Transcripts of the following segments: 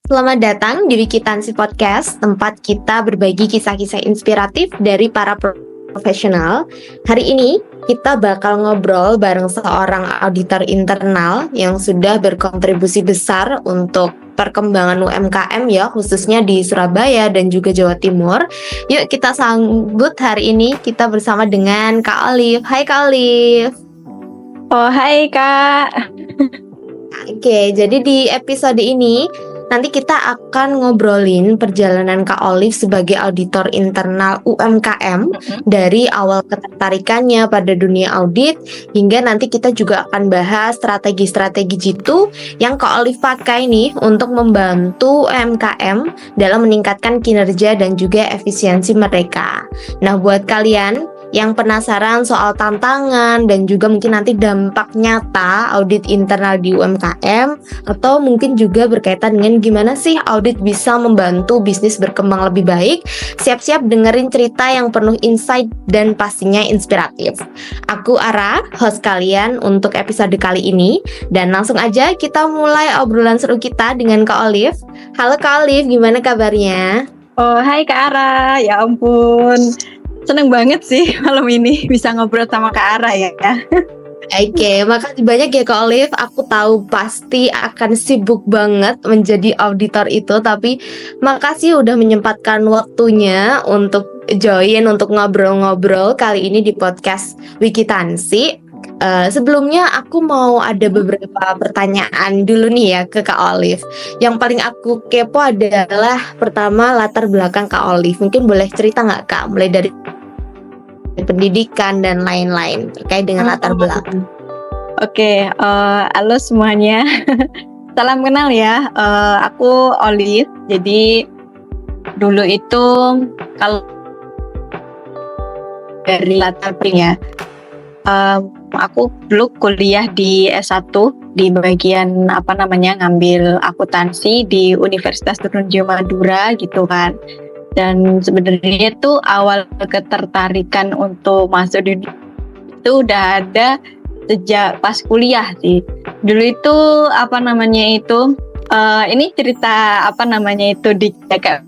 Selamat datang di Wikitansi Podcast, tempat kita berbagi kisah-kisah inspiratif dari para profesional. Hari ini kita bakal ngobrol bareng seorang auditor internal yang sudah berkontribusi besar untuk perkembangan UMKM ya, khususnya di Surabaya dan juga Jawa Timur. Yuk kita sambut hari ini kita bersama dengan Kak Olive. Hai Kak Olive. Oh, hai Kak. Oke, jadi di episode ini nanti kita akan ngobrolin perjalanan Kak Olive sebagai auditor internal UMKM dari awal ketertarikannya pada dunia audit hingga nanti kita juga akan bahas strategi-strategi jitu yang Kak Olive pakai nih untuk membantu UMKM dalam meningkatkan kinerja dan juga efisiensi mereka. Nah, buat kalian yang penasaran soal tantangan dan juga mungkin nanti dampak nyata audit internal di UMKM atau mungkin juga berkaitan dengan gimana sih audit bisa membantu bisnis berkembang lebih baik, siap-siap dengerin cerita yang penuh insight dan pastinya inspiratif. Aku Ara, host kalian untuk episode kali ini, dan langsung aja kita mulai obrolan seru kita dengan Kak Olive. Halo Kak Olive, gimana kabarnya? Oh, hai Kak Ara. Ya ampun, seneng banget sih malam ini bisa ngobrol sama Kak Ara ya. Oke, makasih banyak ya Kak Olive. Aku tahu pasti akan sibuk banget menjadi auditor itu, tapi makasih udah menyempatkan waktunya untuk join, untuk ngobrol-ngobrol kali ini di podcast Wikitansi. Sebelumnya aku mau ada beberapa pertanyaan dulu nih ya ke Kak Olive. Yang paling aku kepo adalah pertama latar belakang Kak Olive. Mungkin boleh cerita nggak Kak, mulai dari pendidikan dan lain-lain terkait dengan latar belakang. Oke, halo semuanya. Salam kenal ya. Aku Olive. Jadi dulu itu kalau dari latar belakangnya, aku dulu kuliah di S1 di bagian ngambil akuntansi di Universitas Trunojoyo Madura gitu kan. Dan sebenarnya itu awal ketertarikan untuk masuk di itu udah ada sejak pas kuliah sih. Dulu itu ini cerita di Jakarta.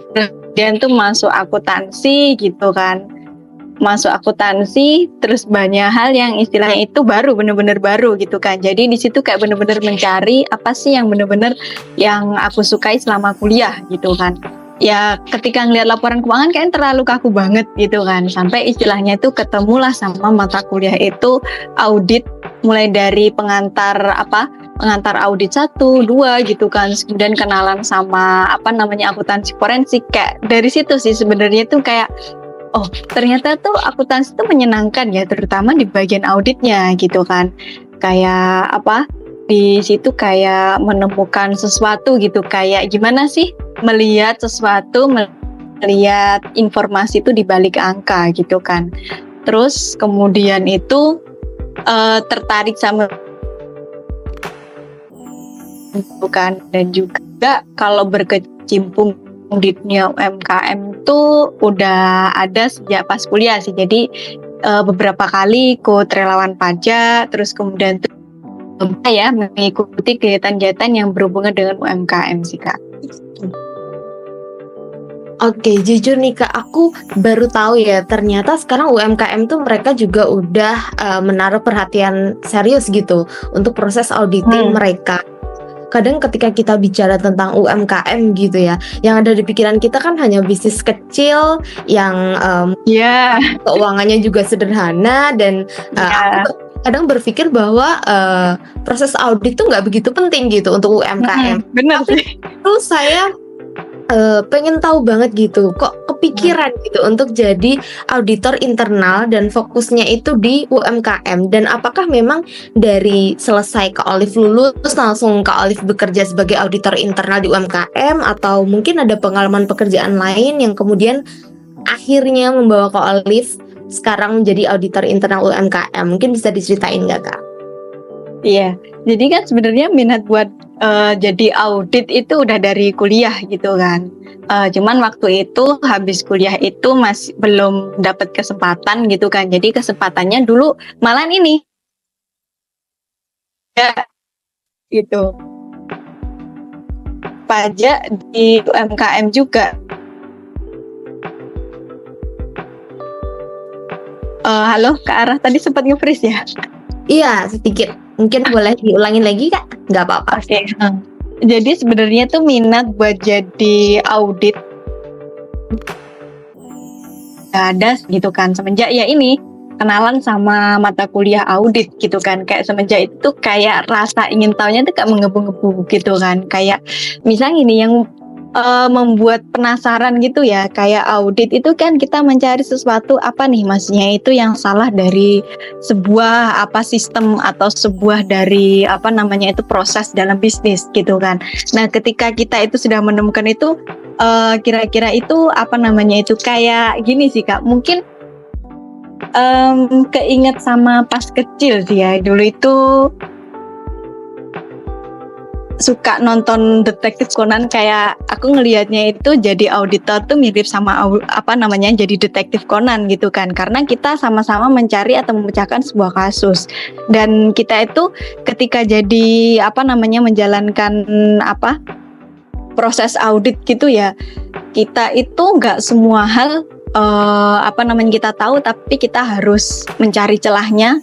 Kemudian tuh masuk akuntansi gitu kan. Masuk akuntansi terus banyak hal yang istilahnya itu baru, bener-bener baru gitu kan. Jadi di situ kayak bener-bener mencari apa sih yang bener-bener yang aku sukai selama kuliah gitu kan. Ya ketika ngeliat laporan keuangan kayaknya terlalu kaku banget gitu kan. Sampai istilahnya itu ketemulah sama mata kuliah itu audit, mulai dari pengantar audit 1, 2 gitu kan. Kemudian kenalan sama akuntansi forensik. Kayak dari situ sih sebenarnya tuh kayak oh ternyata tuh akuntansi itu menyenangkan ya, terutama di bagian auditnya gitu kan. Kayak di situ kayak menemukan sesuatu gitu, kayak gimana sih melihat sesuatu, melihat informasi itu di balik angka gitu kan. Terus kemudian itu tertarik sama bukan, dan juga kalau berkecimpung di dunia UMKM tuh udah ada sejak pas kuliah sih. Jadi beberapa kali ikut relawan pajak, terus kemudian tuh mengikuti kegiatan-kegiatan yang berhubungan dengan UMKM sih Kak. Oke, jujur nih Kak, aku baru tahu ya ternyata sekarang UMKM tuh mereka juga udah menaruh perhatian serius gitu untuk proses auditing mereka. Kadang ketika kita bicara tentang UMKM gitu ya, yang ada di pikiran kita kan hanya bisnis kecil yang keuangannya juga sederhana dan aku kadang berpikir bahwa proses audit tuh nggak begitu penting gitu untuk UMKM. Benar sih. Terus saya pengen tahu banget gitu, kok kepikiran gitu untuk jadi auditor internal dan fokusnya itu di UMKM, dan apakah memang dari selesai Kak Olive lulus langsung Kak Olive bekerja sebagai auditor internal di UMKM, atau mungkin ada pengalaman pekerjaan lain yang kemudian akhirnya membawa Kak Olive sekarang menjadi auditor internal UMKM? Mungkin bisa diceritain nggak Kak? Iya, jadi kan sebenarnya minat buat jadi audit itu udah dari kuliah gitu kan. Cuman waktu itu habis kuliah itu masih belum dapat kesempatan gitu kan. Jadi kesempatannya dulu malah ini ya gitu. Pajak di UMKM juga. Halo, Kak Arah tadi sempat nge-freeze ya? Iya, sedikit. Mungkin boleh diulangin lagi, Kak? Nggak apa-apa. Oke. Jadi sebenarnya tuh minat buat jadi audit nggak ada gitu kan semenjak ya ini kenalan sama mata kuliah audit gitu kan, kayak semenjak itu kayak rasa ingin tahunya tuh kayak menggebu-gebu gitu kan, kayak misalnya ini yang membuat penasaran gitu ya, kayak audit itu kan kita mencari sesuatu apa nih maksudnya itu yang salah dari sebuah apa sistem atau sebuah dari apa namanya itu proses dalam bisnis gitu kan. Nah ketika kita itu sudah menemukan itu kira-kira itu apa namanya itu kayak gini sih Kak, mungkin keinget sama pas kecil sih ya, dulu itu suka nonton Detektif Conan, kayak aku ngelihatnya itu jadi auditor tuh mirip sama apa namanya jadi detektif Conan gitu kan, karena kita sama-sama mencari atau memecahkan sebuah kasus, dan kita itu ketika jadi apa namanya menjalankan apa proses audit gitu ya, kita itu nggak semua hal apa namanya kita tahu, tapi kita harus mencari celahnya,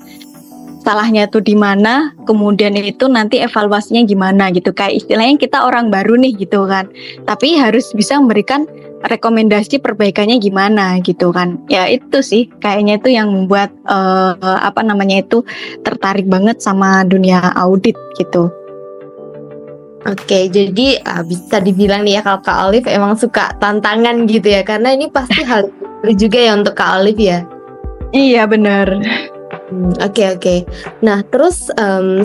salahnya itu di mana, kemudian itu nanti evaluasinya gimana gitu. Kayak istilahnya kita orang baru nih gitu kan, tapi harus bisa memberikan rekomendasi perbaikannya gimana gitu kan. Ya itu sih kayaknya itu yang membuat apa namanya itu tertarik banget sama dunia audit gitu. Oke, jadi bisa dibilang nih ya kalau Kak Olive emang suka tantangan gitu ya, karena ini pasti hal baru juga ya untuk Kak Olive ya. Iya benar. Oke. Nah, terus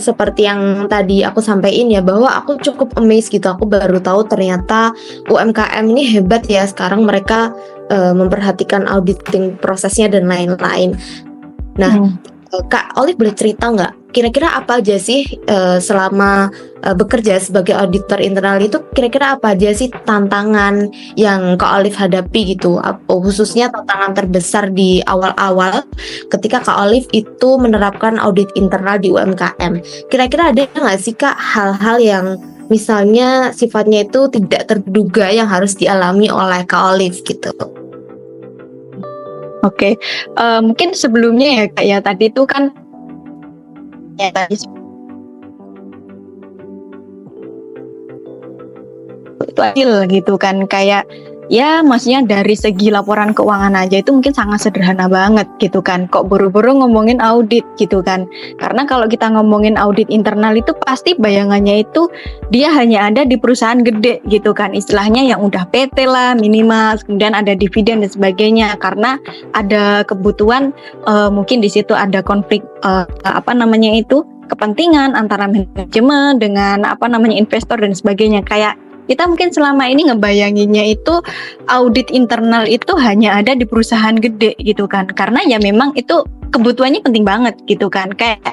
seperti yang tadi aku sampaikan ya, bahwa aku cukup amazed gitu. Aku baru tahu ternyata UMKM ini hebat ya. Sekarang mereka memperhatikan auditing prosesnya dan lain-lain. Nah, Kak Olive boleh cerita nggak? Kira-kira apa aja sih selama bekerja sebagai auditor internal itu, kira-kira apa aja sih tantangan yang Kak Olive hadapi gitu? Khususnya tantangan terbesar di awal-awal ketika Kak Olive itu menerapkan audit internal di UMKM. Kira-kira ada nggak sih Kak hal-hal yang misalnya sifatnya itu tidak terduga yang harus dialami oleh Kak Olive gitu? Oke, mungkin sebelumnya ya Kak ya, tadi itu kan ya tadi itu adil gitu kan, kayak ya maksudnya dari segi laporan keuangan aja itu mungkin sangat sederhana banget gitu kan, kok buru-buru ngomongin audit gitu kan. Karena kalau kita ngomongin audit internal itu pasti bayangannya itu dia hanya ada di perusahaan gede gitu kan, istilahnya yang udah PT lah minimal, kemudian ada dividen dan sebagainya, karena ada kebutuhan mungkin di situ ada konflik apa namanya itu kepentingan antara manajemen dengan apa namanya investor dan sebagainya. Kayak kita mungkin selama ini ngebayanginnya itu audit internal itu hanya ada di perusahaan gede gitu kan, karena ya memang itu kebutuhannya penting banget gitu kan. Kayak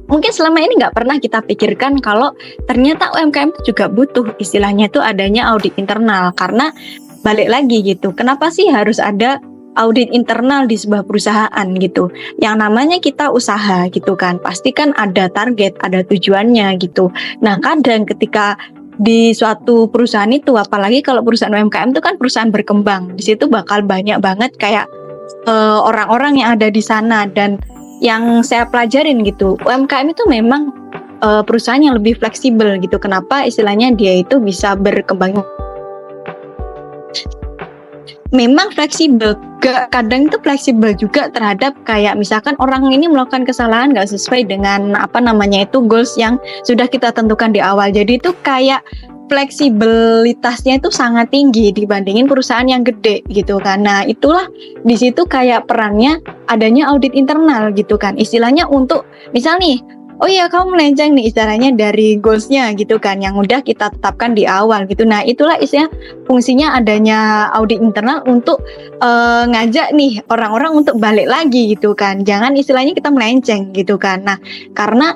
mungkin selama ini nggak pernah kita pikirkan kalau ternyata UMKM itu juga butuh istilahnya itu adanya audit internal, karena balik lagi gitu, kenapa sih harus ada audit internal di sebuah perusahaan gitu? Yang namanya kita usaha gitu kan, pasti kan ada target, ada tujuannya gitu. Nah kadang ketika di suatu perusahaan itu, apalagi kalau perusahaan UMKM itu kan perusahaan berkembang, di situ bakal banyak banget kayak orang-orang yang ada di sana. Dan yang saya pelajarin gitu, UMKM itu memang perusahaan yang lebih fleksibel gitu. Kenapa istilahnya dia itu bisa berkembang? Memang fleksibel, kadang itu fleksibel juga terhadap kayak misalkan orang ini melakukan kesalahan nggak sesuai dengan apa namanya itu goals yang sudah kita tentukan di awal. Jadi itu kayak fleksibilitasnya itu sangat tinggi dibandingin perusahaan yang gede gitu kan. Nah itulah di situ kayak perannya adanya audit internal gitu kan, istilahnya untuk misal nih, oh iya kamu melenceng nih istilahnya dari goalsnya gitu kan, yang udah kita tetapkan di awal gitu. Nah itulah istilahnya fungsinya adanya audit internal, untuk ngajak nih orang-orang untuk balik lagi gitu kan, jangan istilahnya kita melenceng gitu kan. Nah karena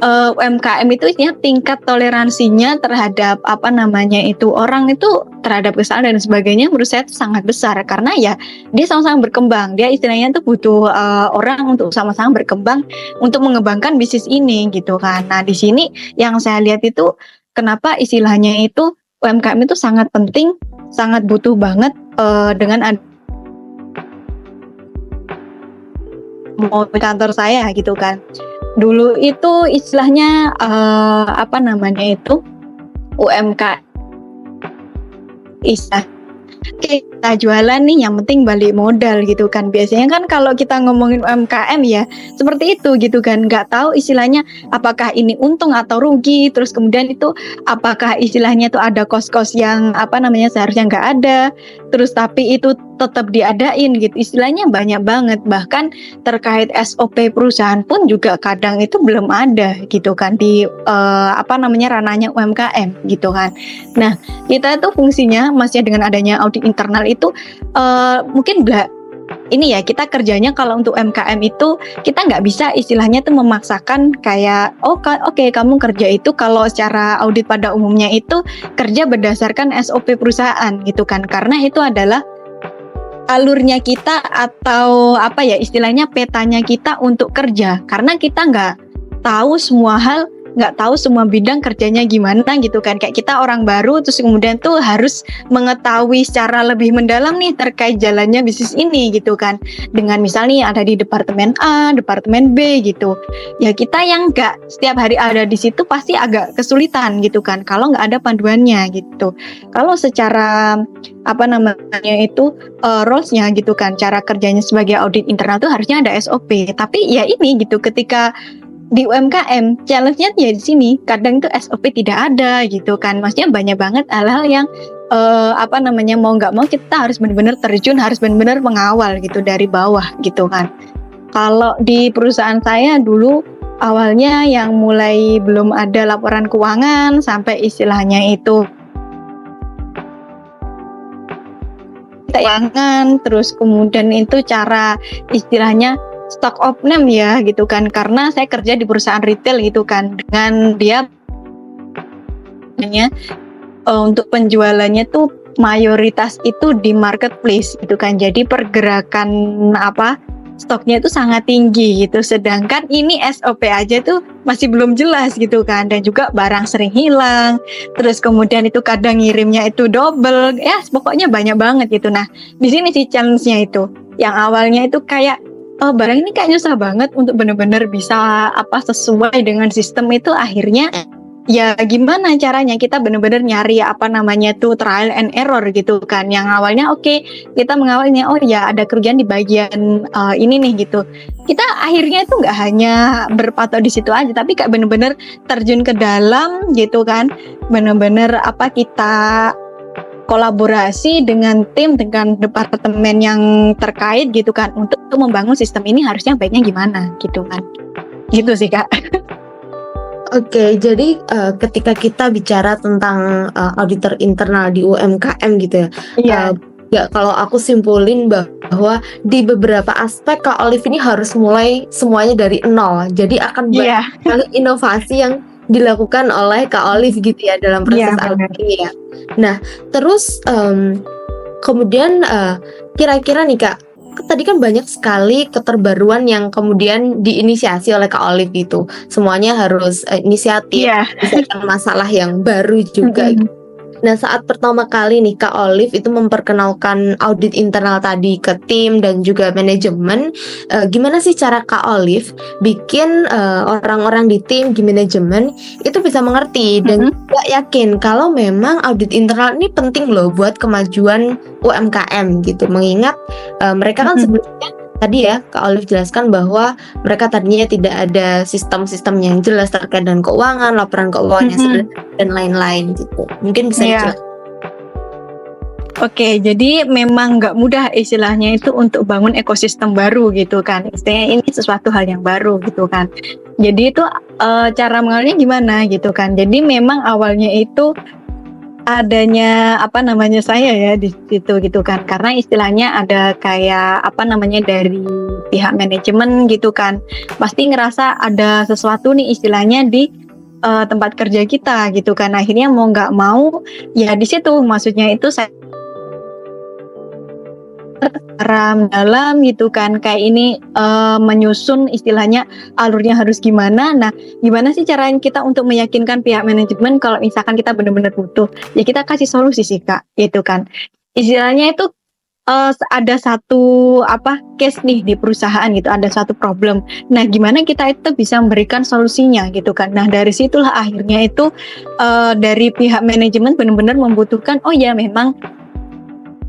UMKM itu istilahnya tingkat toleransinya terhadap orang itu terhadap kesalahan dan sebagainya menurut saya itu sangat besar karena ya dia sama-sama berkembang. Dia istilahnya tuh butuh orang untuk sama-sama berkembang untuk mengembangkan bisnis ini gitu kan. Nah, di sini yang saya lihat itu kenapa istilahnya itu UMKM itu sangat penting, sangat butuh banget dengan mau kantor saya gitu kan. Dulu itu istilahnya UMK istilah kita jualan nih yang penting balik modal gitu kan. Biasanya kan kalau kita ngomongin UMKM ya seperti itu gitu kan, nggak tahu istilahnya apakah ini untung atau rugi, terus kemudian itu apakah istilahnya itu ada kos-kos yang seharusnya nggak ada, terus tapi itu tetap diadain gitu. Istilahnya banyak banget, bahkan terkait SOP perusahaan pun juga kadang itu belum ada gitu kan di ranahnya UMKM gitu kan. Nah, kita tuh fungsinya masih dengan adanya audit internal itu mungkin ini ya, kita kerjanya kalau untuk UMKM itu kita nggak bisa istilahnya tuh memaksakan kayak oke, kamu kerja itu kalau secara audit pada umumnya itu kerja berdasarkan SOP perusahaan gitu kan, karena itu adalah alurnya kita atau istilahnya petanya kita untuk kerja, karena kita nggak tahu semua hal, nggak tahu semua bidang kerjanya gimana gitu kan. Kayak kita orang baru terus kemudian tuh harus mengetahui secara lebih mendalam nih terkait jalannya bisnis ini gitu kan, dengan misalnya ada di departemen A, departemen B gitu ya. Kita yang nggak setiap hari ada di situ pasti agak kesulitan gitu kan kalau nggak ada panduannya gitu. Kalau secara roles-nya gitu kan, cara kerjanya sebagai audit internal tuh harusnya ada SOP, tapi ya ini gitu, ketika di UMKM challenge-nya ya di sini kadang tuh SOP tidak ada gitu kan. Maksudnya banyak banget hal-hal yang mau nggak mau kita harus benar-benar terjun, harus benar-benar mengawal gitu dari bawah gitu kan. Kalau di perusahaan saya dulu awalnya yang mulai belum ada laporan keuangan sampai istilahnya itu keuangan, terus kemudian itu cara istilahnya stock of name ya gitu kan, karena saya kerja di perusahaan retail gitu kan, dengan dia untuk penjualannya tuh mayoritas itu di marketplace gitu kan, jadi pergerakan stoknya itu sangat tinggi gitu, sedangkan ini SOP aja tuh masih belum jelas gitu kan, dan juga barang sering hilang, terus kemudian itu kadang ngirimnya itu double, ya pokoknya banyak banget gitu. Nah, di sini sih challenge-nya itu, yang awalnya itu kayak barang ini kayak susah banget untuk benar-benar bisa sesuai dengan sistem itu, akhirnya ya gimana caranya kita benar-benar nyari trial and error gitu kan. Yang awalnya kita mengawalnya ada kerugian di bagian ini nih gitu. Kita akhirnya itu nggak hanya berpatok di situ aja, tapi kayak benar-benar terjun ke dalam gitu kan. Benar-benar kita kolaborasi dengan tim, dengan departemen yang terkait gitu kan, untuk membangun sistem ini harusnya baiknya gimana gitu kan. Gitu sih Kak. Oke, jadi ketika kita bicara tentang auditor internal di UMKM gitu ya, ya kalau aku simpulin bahwa di beberapa aspek Kak Olive ini harus mulai semuanya dari nol. Jadi akan banyak inovasi yang dilakukan oleh Kak Olive gitu ya dalam proses audit ini ya. Nah, terus kemudian kira-kira nih Kak, tadi kan banyak sekali keterbaruan yang kemudian diinisiasi oleh Kak Olive gitu. Semuanya harus inisiatif, menyelesaikan masalah yang baru juga. Nah, saat pertama kali nih Kak Olive itu memperkenalkan audit internal tadi ke tim dan juga manajemen, gimana sih cara Kak Olive bikin orang-orang di tim, di manajemen itu bisa mengerti dan juga yakin kalau memang audit internal ini penting loh buat kemajuan UMKM gitu. Mengingat mereka kan sebelumnya tadi ya Kak Olive jelaskan bahwa mereka tadinya tidak ada sistem-sistem yang jelas terkait dengan keuangan, laporan keuangan yang sederhana dan lain-lain gitu. Mungkin bisa dijelaskan. Oke, jadi memang nggak mudah istilahnya itu untuk bangun ekosistem baru gitu kan. Istilahnya ini sesuatu hal yang baru gitu kan. Jadi itu cara mengalirnya gimana gitu kan. Jadi memang awalnya itu adanya apa namanya saya ya di situ gitu kan, karena istilahnya ada kayak apa namanya dari pihak manajemen gitu kan, pasti ngerasa ada sesuatu nih istilahnya di tempat kerja kita gitu kan, akhirnya mau nggak mau ya di situ maksudnya itu saya dalam gitu kan, kayak ini menyusun istilahnya alurnya harus gimana. Nah, gimana sih caranya kita untuk meyakinkan pihak manajemen kalau misalkan kita benar-benar butuh, ya kita kasih solusi sih Kak, gitu kan. Istilahnya itu ada satu case nih di perusahaan gitu, ada satu problem. Nah, gimana kita itu bisa memberikan solusinya gitu kan. Nah, dari situlah akhirnya itu dari pihak manajemen benar-benar membutuhkan, oh ya memang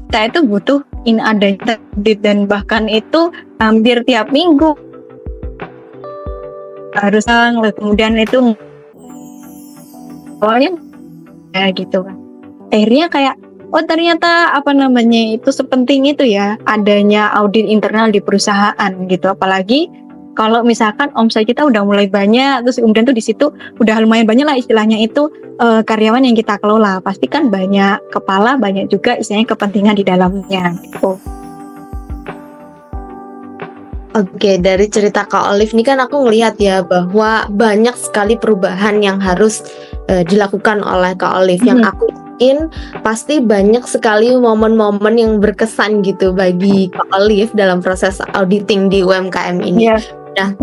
kita itu butuh ini ada audit, dan bahkan itu hampir tiap minggu harus kemudian itu awalnya ya gitu kan, akhirnya kayak oh ternyata apa namanya itu sepenting itu ya adanya audit internal di perusahaan gitu, apalagi kalau misalkan omset kita udah mulai banyak, terus kemudian tuh di situ udah lumayan banyak lah istilahnya itu karyawan yang kita kelola, pasti kan banyak kepala, banyak juga istilahnya kepentingan di dalamnya gitu. Oke, dari cerita Kak Olive ini kan aku ngelihat ya bahwa banyak sekali perubahan yang harus dilakukan oleh Kak Olive. Yang aku yakin pasti banyak sekali momen-momen yang berkesan gitu bagi Kak Olive dalam proses auditing di UMKM ini. Nah,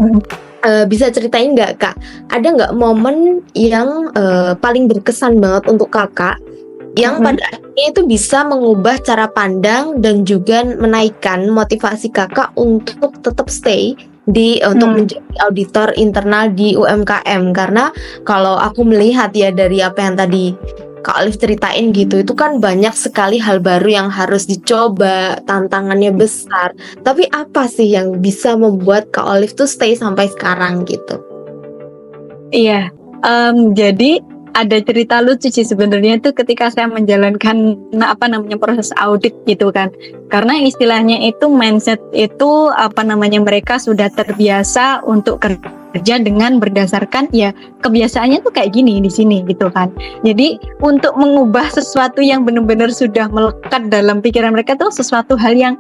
bisa ceritain nggak Kak, ada nggak momen yang paling berkesan banget untuk Kakak yang pada akhirnya itu bisa mengubah cara pandang dan juga menaikkan motivasi Kakak untuk tetap stay untuk menjadi auditor internal di UMKM? Karena kalau aku melihat ya dari apa yang tadi Kak Olive ceritain gitu, itu kan banyak sekali hal baru yang harus dicoba, tantangannya besar. Tapi apa sih yang bisa membuat Kak Olive tuh stay sampai sekarang gitu? Iya, jadi ada cerita lucu sih sebenarnya itu ketika saya menjalankan proses audit gitu kan, karena istilahnya itu mindset itu mereka sudah terbiasa untuk kerja dengan berdasarkan ya kebiasaannya tuh kayak gini di sini gitu kan. Jadi untuk mengubah sesuatu yang benar-benar sudah melekat dalam pikiran mereka tuh sesuatu hal yang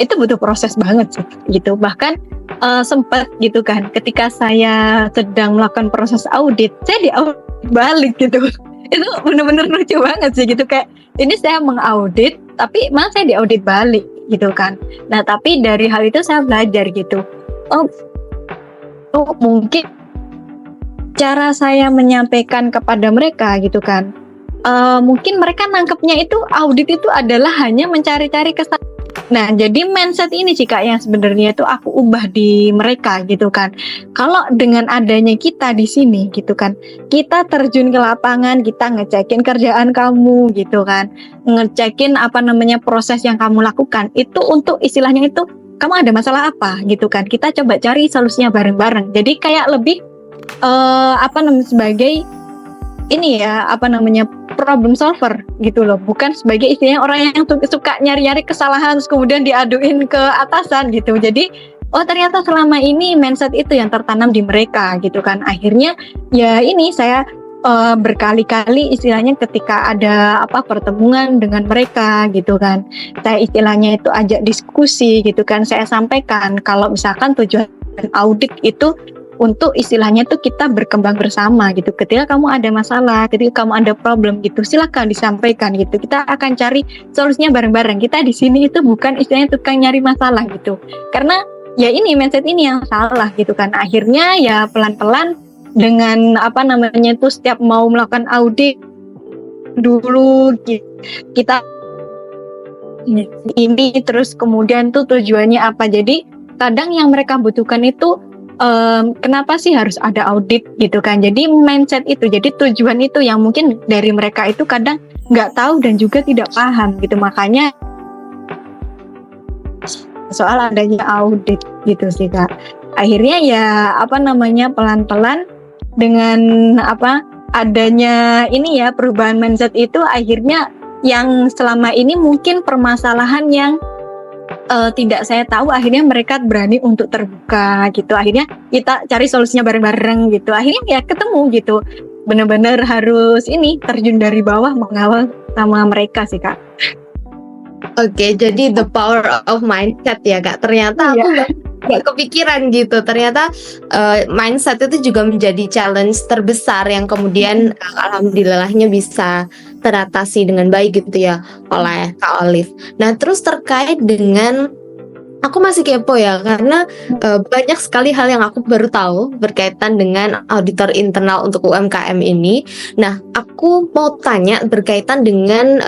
itu butuh proses banget sih gitu. Bahkan sempat gitu kan ketika saya sedang melakukan proses audit, saya diaudit balik gitu. Itu benar-benar lucu banget sih gitu, kayak ini saya mengaudit tapi malah saya diaudit balik gitu kan. Nah, tapi dari hal itu saya belajar gitu. Oh mungkin cara saya menyampaikan kepada mereka gitu kan, mungkin mereka nangkepnya itu audit itu adalah hanya mencari-cari kesalahan. Nah, jadi mindset ini sih Kak yang sebenarnya itu aku ubah di mereka gitu kan. Kalau dengan adanya kita di sini gitu kan, kita terjun ke lapangan, kita ngecekin kerjaan kamu gitu kan, ngecekin proses yang kamu lakukan itu untuk istilahnya itu kamu ada masalah apa gitu kan, kita coba cari solusinya bareng-bareng. Jadi kayak lebih sebagai ini ya problem solver gitu loh, bukan sebagai istilahnya orang yang suka nyari-nyari kesalahan terus kemudian diaduin ke atasan gitu. Jadi oh ternyata selama ini mindset itu yang tertanam di mereka gitu kan. Akhirnya ya ini saya berkali-kali istilahnya ketika ada pertemuan dengan mereka gitu kan, saya istilahnya itu ajak diskusi gitu kan, saya sampaikan kalau misalkan tujuan audit itu untuk istilahnya tuh kita berkembang bersama gitu. Ketika kamu ada masalah, ketika kamu ada problem gitu, silakan disampaikan gitu. Kita akan cari solusinya bareng-bareng. Kita di sini itu bukan istilahnya tukang nyari masalah gitu. Karena ya ini mindset ini yang salah gitu kan. Akhirnya ya pelan-pelan dengan itu setiap mau melakukan audit dulu kita ini terus kemudian tuh tujuannya apa. Jadi kadang yang mereka butuhkan itu kenapa sih harus ada audit gitu kan. Jadi mindset itu, jadi tujuan itu yang mungkin dari mereka itu kadang nggak tahu dan juga tidak paham gitu. Makanya soal adanya audit gitu sih Kak. Akhirnya ya pelan-pelan dengan adanya ini ya perubahan mindset itu, akhirnya yang selama ini mungkin permasalahan yang tidak saya tahu, akhirnya mereka berani untuk terbuka gitu. Akhirnya kita cari solusinya bareng-bareng gitu. Akhirnya ya ketemu gitu. benar-benar harus ini terjun dari bawah mengawal sama mereka sih Kak. Oke, jadi the power of mindset ya Kak. Ternyata aku nggak kepikiran gitu. Ternyata mindset itu juga menjadi challenge terbesar yang kemudian alhamdulillahnya bisa teratasi dengan baik gitu ya oleh Kak Olive. Nah, terus terkait dengan aku masih kepo ya karena banyak sekali hal yang aku baru tahu berkaitan dengan auditor internal untuk UMKM ini. Nah, aku mau tanya berkaitan dengan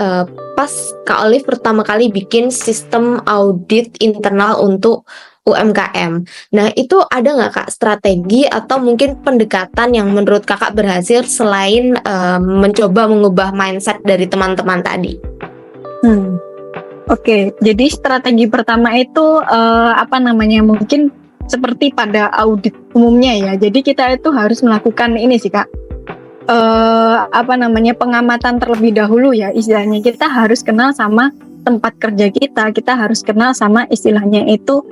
pas Kak Olive pertama kali bikin sistem audit internal untuk UMKM. Nah, itu ada nggak Kak strategi atau mungkin pendekatan yang menurut Kakak berhasil selain mencoba mengubah mindset dari teman-teman tadi? Oke, jadi strategi pertama itu mungkin seperti pada audit umumnya ya. Jadi kita itu harus melakukan ini sih Kak, pengamatan terlebih dahulu ya. Istilahnya kita harus kenal sama tempat kerja kita harus kenal sama istilahnya itu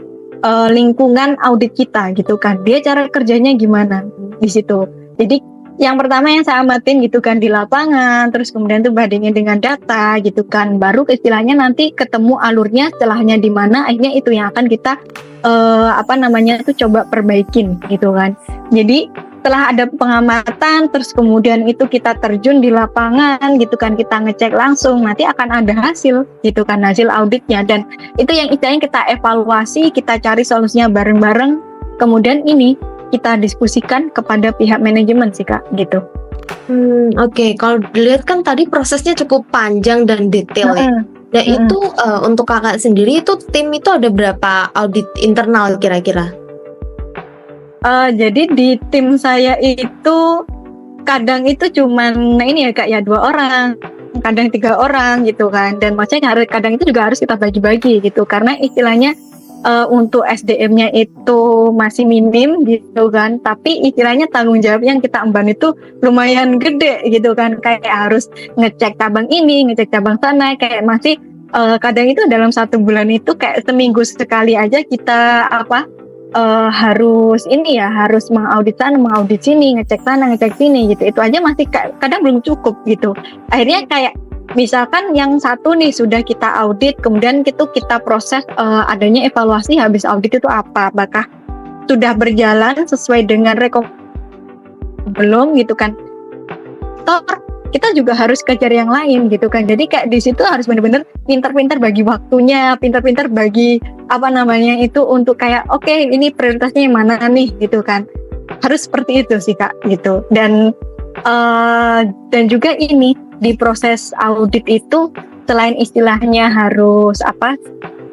lingkungan audit kita gitu kan. Dia cara kerjanya gimana di situ. Jadi yang pertama yang saya amatin gitu kan di lapangan, terus kemudian tuh bandingin dengan data gitu kan, baru istilahnya nanti ketemu alurnya setelahnya di mana, akhirnya itu yang akan kita coba perbaikin gitu kan. Jadi setelah ada pengamatan, terus kemudian itu kita terjun di lapangan gitu kan, kita ngecek langsung, nanti akan ada hasil gitu kan, hasil auditnya, dan itu yang istilahnya kita evaluasi, kita cari solusinya bareng-bareng, kemudian ini kita diskusikan kepada pihak manajemen sih Kak gitu. Oke. Kalau dilihat kan tadi prosesnya cukup panjang dan detail ya. Nah itu untuk Kakak sendiri itu tim itu ada berapa audit internal kira-kira? Jadi di tim saya itu kadang itu cuman ini ya Kak ya 2 orang, kadang 3 orang gitu kan, dan maksudnya kadang itu juga harus kita bagi-bagi gitu karena istilahnya untuk SDM-nya itu masih minim gitu kan, tapi istilahnya tanggung jawab yang kita emban itu lumayan gede gitu kan, kayak harus ngecek cabang ini, ngecek cabang sana, kayak masih kadang itu dalam 1 bulan itu kayak seminggu sekali aja kita harus mengaudit sana, mengaudit sini, ngecek sana, ngecek sini gitu, itu aja masih kadang belum cukup gitu. Akhirnya kayak misalkan yang satu nih sudah kita audit, kemudian itu kita proses adanya evaluasi habis audit itu apakah sudah berjalan sesuai dengan belum gitu kan. Kita juga harus kejar yang lain gitu kan. Jadi kayak di situ harus benar-benar pintar-pintar bagi waktunya, pintar-pintar bagi itu untuk kayak oke, ini prioritasnya yang mana nih gitu kan. Harus seperti itu sih Kak gitu. Dan juga ini di proses audit itu selain istilahnya harus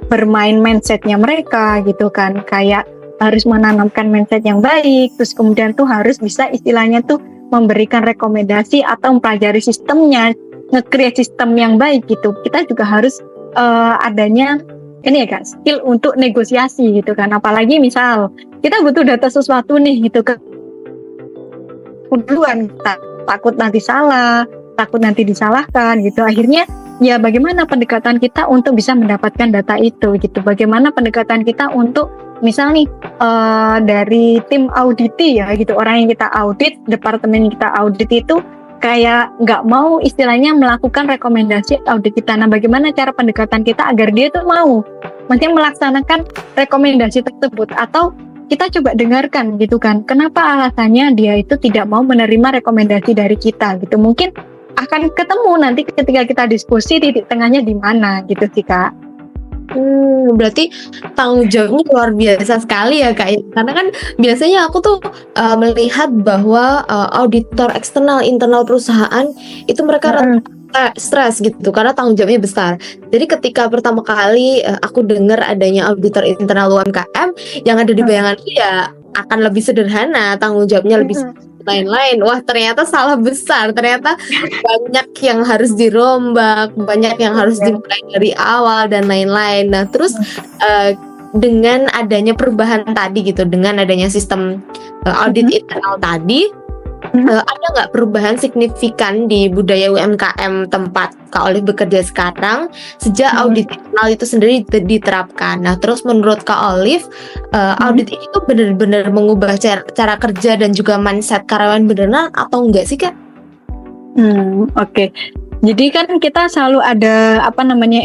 bermain mindsetnya mereka gitu kan, kayak harus menanamkan mindset yang baik, terus kemudian tuh harus bisa istilahnya tuh memberikan rekomendasi atau mempelajari sistemnya, nge-create sistem yang baik gitu. Kita juga harus adanya ini ya Kak, skill untuk negosiasi gitu kan, apalagi misal kita butuh data sesuatu nih gitu kan, duluan kita takut nanti salah, takut nanti disalahkan gitu. Akhirnya ya bagaimana pendekatan kita untuk bisa mendapatkan data itu gitu. Bagaimana pendekatan kita untuk misal nih dari tim auditi ya gitu, orang yang kita audit, departemen yang kita audit itu kayak nggak mau istilahnya melakukan rekomendasi audit kita. Nah, bagaimana cara pendekatan kita agar dia tuh mau maksudnya melaksanakan rekomendasi tersebut, atau kita coba dengarkan gitu kan, kenapa alasannya dia itu tidak mau menerima rekomendasi dari kita gitu. Mungkin akan ketemu nanti ketika kita diskusi titik tengahnya di mana gitu sih Kak. Berarti tanggung jawabnya luar biasa sekali ya Kak. Karena kan biasanya aku tuh melihat bahwa auditor eksternal internal perusahaan itu mereka stres gitu karena tanggung jawabnya besar. Jadi ketika pertama kali aku dengar adanya auditor internal UMKM, yang ada di bayanganku ya akan lebih sederhana, tanggung jawabnya lebih lain-lain. Wah, ternyata salah besar. Ternyata banyak yang harus dirombak, banyak yang harus dimulai dari awal dan lain-lain. Nah, terus dengan adanya perubahan tadi gitu, dengan adanya sistem audit internal tadi, Ada nggak perubahan signifikan di budaya UMKM tempat Kak Olive bekerja sekarang sejak audit internal itu sendiri diterapkan? Nah, terus menurut Kak Olive, audit ini tuh benar-benar mengubah cara kerja dan juga mindset karyawan beneran atau enggak sih, Kak? Oke. Jadi kan kita selalu ada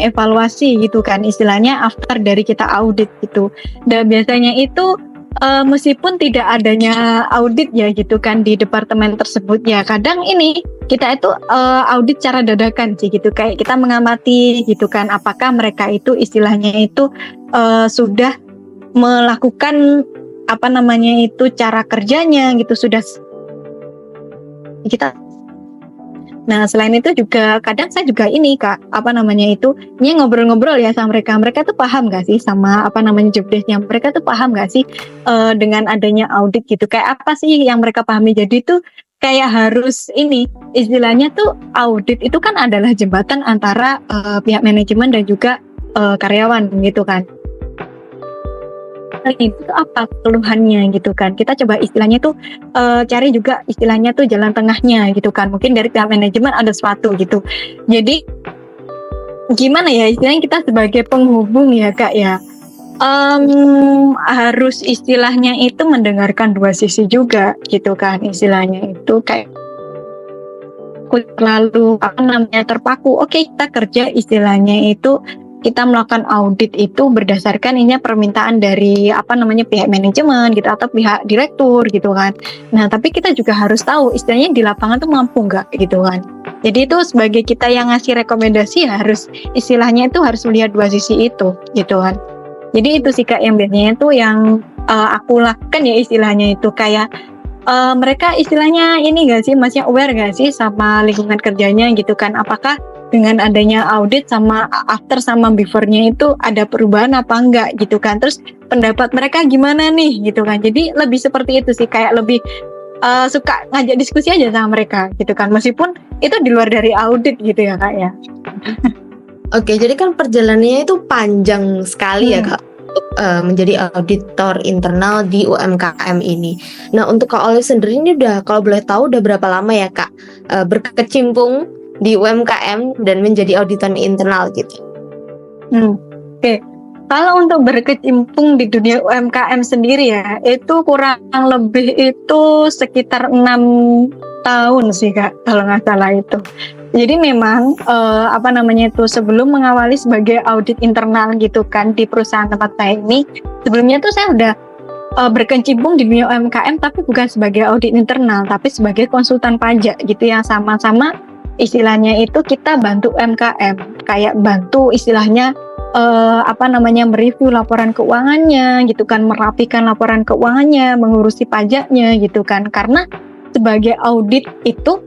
evaluasi gitu kan, istilahnya after dari kita audit gitu. Dan biasanya itu meskipun tidak adanya audit ya gitu kan di departemen tersebut ya, kadang ini kita itu audit cara dadakan sih gitu, kayak kita mengamati gitu kan apakah mereka itu istilahnya itu sudah melakukan cara kerjanya gitu, sudah kita. Nah, selain itu juga kadang saya juga ini Kak, ini ngobrol-ngobrol ya sama mereka. Mereka tuh paham gak sih sama job desk-nya? Mereka tuh paham gak sih dengan adanya audit gitu? Kayak apa sih yang mereka pahami? Jadi tuh kayak harus ini, istilahnya tuh audit itu kan adalah jembatan antara pihak manajemen dan juga karyawan gitu kan. Itu apa keluhannya gitu kan, kita coba istilahnya tuh cari juga istilahnya tuh jalan tengahnya gitu kan, mungkin dari pihak manajemen ada sesuatu gitu. Jadi gimana ya istilahnya, kita sebagai penghubung ya Kak ya, harus istilahnya itu mendengarkan dua sisi juga gitu kan, istilahnya itu kayak lalu terpaku. Oke, kita kerja istilahnya itu kita melakukan audit itu berdasarkan permintaan dari pihak manajemen gitu atau pihak direktur gitu kan. Nah, tapi kita juga harus tahu istilahnya di lapangan tuh mampu nggak gitu kan. Jadi itu sebagai kita yang ngasih rekomendasi harus istilahnya itu harus melihat dua sisi itu gitu kan. Jadi itu sih Kak yang biasanya itu yang aku lakukan ya, istilahnya itu kayak mereka istilahnya ini gak sih, masih aware gak sih sama lingkungan kerjanya gitu kan, apakah dengan adanya audit sama after sama before-nya itu ada perubahan apa enggak gitu kan, terus pendapat mereka gimana nih gitu kan. Jadi lebih seperti itu sih, kayak lebih suka ngajak diskusi aja sama mereka gitu kan, meskipun itu di luar dari audit gitu ya Kak ya. Oke, jadi kan perjalanannya itu panjang sekali ya Kak untuk menjadi auditor internal di UMKM ini. Nah, untuk Kak Olive sendiri ini kalau boleh tahu udah berapa lama ya Kak berkecimpung di UMKM dan menjadi auditor internal gitu? Oke. Kalau untuk berkecimpung di dunia UMKM sendiri ya, itu kurang lebih itu sekitar 6 tahun sih Kak, kalau nggak salah itu. Jadi memang itu sebelum mengawali sebagai audit internal gitu kan di perusahaan tempat saya ini, sebelumnya tuh saya udah berkecimpung di dunia UMKM tapi bukan sebagai audit internal, tapi sebagai konsultan pajak gitu, yang sama-sama istilahnya itu kita bantu UMKM, kayak bantu istilahnya mereview laporan keuangannya gitu kan, merapikan laporan keuangannya, mengurusi pajaknya gitu kan. Karena sebagai audit itu